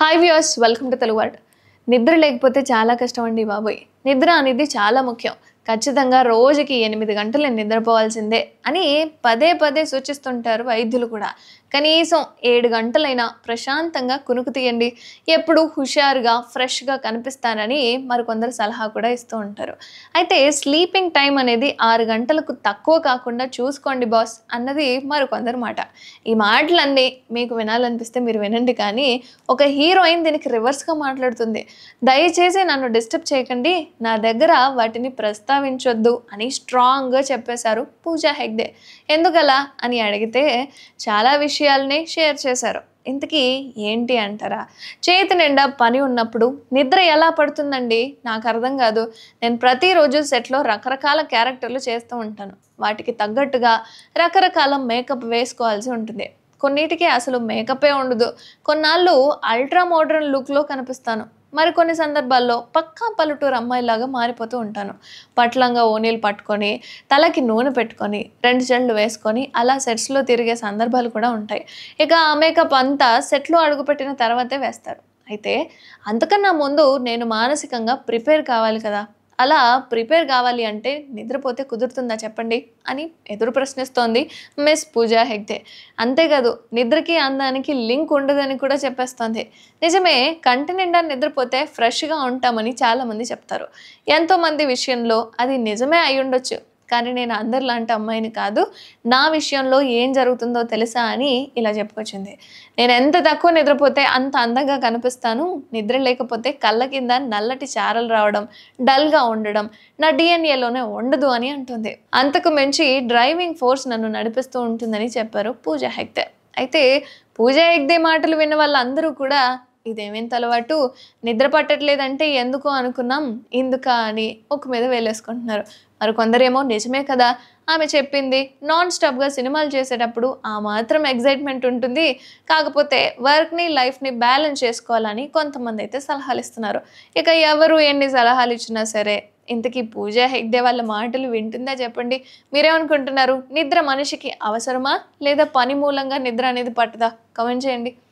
Hi viewers, welcome to Telugu word. నిద్ర లేకపోతే చాలా కష్టం అండి బాబోయ్. నిద్ర అనేది చాలా ముఖ్యం. ఖచ్చితంగా రోజుకి 8 గంటలు నిద్రపోవాల్సిందే అని పదే పదే సూచిస్తుంటారు వైద్యులు కూడా. కనీసం 7 గంటలైనా ప్రశాంతంగా కునుకు తీయండి, ఎప్పుడు హుషారుగా ఫ్రెష్గా కనిపిస్తారని మరికొందరు సలహా కూడా ఇస్తూ ఉంటారు. అయితే స్లీపింగ్ టైం అనేది 6 గంటలకు తక్కువ కాకుండా చూసుకోండి బాస్ అన్నది మరికొందరు మాట. ఈ మాటలన్నీ మీకు వినాలనిపిస్తే మీరు వినండి, కానీ ఒక హీరోయిన్ దీనికి రివర్స్గా మాట్లాడుతుంది. దయచేసి నన్ను డిస్టర్బ్ చేయకండి, నా దగ్గర వాటిని ప్రస్తావించొద్దు అని స్ట్రాంగ్గా చెప్పేశారు పూజా హెగ్డే. ఎందుకలా అని అడిగితే చాలా విషయాల్ని షేర్ చేశారు. ఇంతకీ ఏంటి అంటారా? చేతి నిండా పని ఉన్నప్పుడు నిద్ర ఎలా పడుతుందండి? నాకు అర్థం కాదు. నేను ప్రతిరోజు సెట్లో రకరకాల క్యారెక్టర్లు చేస్తూ ఉంటాను. వాటికి తగ్గట్టుగా రకరకాల మేకప్ వేసుకోవాల్సి ఉంటుంది. కొన్నిటికి అసలు మేకపే ఉండదు. కొన్నాళ్ళు అల్ట్రా మోడర్న్ లుక్లో కనిపిస్తాను. మరికొన్ని సందర్భాల్లో పక్కా పల్లెటూరు అమ్మాయిలాగా మారిపోతూ ఉంటాను. పట్లంగా ఓనీలు పట్టుకొని, తలకి నూనె పెట్టుకొని, 2 జడలు వేసుకొని అలా సెట్స్లో తిరిగే సందర్భాలు కూడా ఉంటాయి. ఇక ఆ మేకప్ అంతా సెట్లో అడుగుపెట్టిన తర్వాతే వేస్తారు. అయితే అంతకన్నా ముందు నేను మానసికంగా ప్రిపేర్ కావాలి కదా. అలా ప్రిపేర్ కావాలి అంటే నిద్రపోతే కుదురుతుందా చెప్పండి అని ఎదురు ప్రశ్నిస్తోంది మిస్ పూజా హెగ్డే. అంతేకాదు, నిద్రకి అందానికి లింక్ ఉండదని కూడా చెప్పేస్తోంది. నిజమే, కంటి నిండా నిద్రపోతే ఫ్రెష్గా ఉంటామని చాలామంది చెప్తారు. ఎంతోమంది విషయంలో అది నిజమే అయి ఉండొచ్చు. కానీ నేను అందరిలాంటి అమ్మాయిని కాదు. నా విషయంలో ఏం జరుగుతుందో తెలుసా అని ఇలా చెప్పుకొచ్చింది. నేను ఎంత తక్కువ నిద్రపోతే అంత అందంగా కనిపిస్తాను. నిద్ర లేకపోతే కళ్ళ కింద నల్లటి చారలు రావడం, డల్గా ఉండడం నా డిఎన్ఏలోనే ఉండదు అని అంటుంది. అంతకు మించి డ్రైవింగ్ ఫోర్స్ నన్ను నడిపిస్తూ ఉంటుందని చెప్పారు పూజా హెగ్డే. అయితే పూజా హెగ్డే మాటలు విన్న వాళ్ళందరూ కూడా ఇదేమేంత అలవాటు, నిద్ర పట్టట్లేదంటే ఎందుకు అనుకున్నాం, ఇందుకా అని ఒక మీద వేలేసుకుంటున్నారు. మరి కొందరేమో నిజమే కదా, ఆమె చెప్పింది, నాన్ స్టాప్గా సినిమాలు చేసేటప్పుడు ఆ మాత్రం ఎగ్జైట్మెంట్ ఉంటుంది, కాకపోతే వర్క్ని లైఫ్ని బ్యాలెన్స్ చేసుకోవాలని కొంతమంది అయితే సలహాలు ఇస్తున్నారు. ఇక ఎవరు ఎన్ని సలహాలు ఇచ్చినా సరే ఇంతకీ పూజా హెగ్డే వాళ్ళ మాటలు వింటుందా చెప్పండి? మీరేమనుకుంటున్నారు? నిద్ర మనిషికి అవసరమా, లేదా పని మూలంగా నిద్ర అనేది పట్టదా? కామెంట్ చేయండి.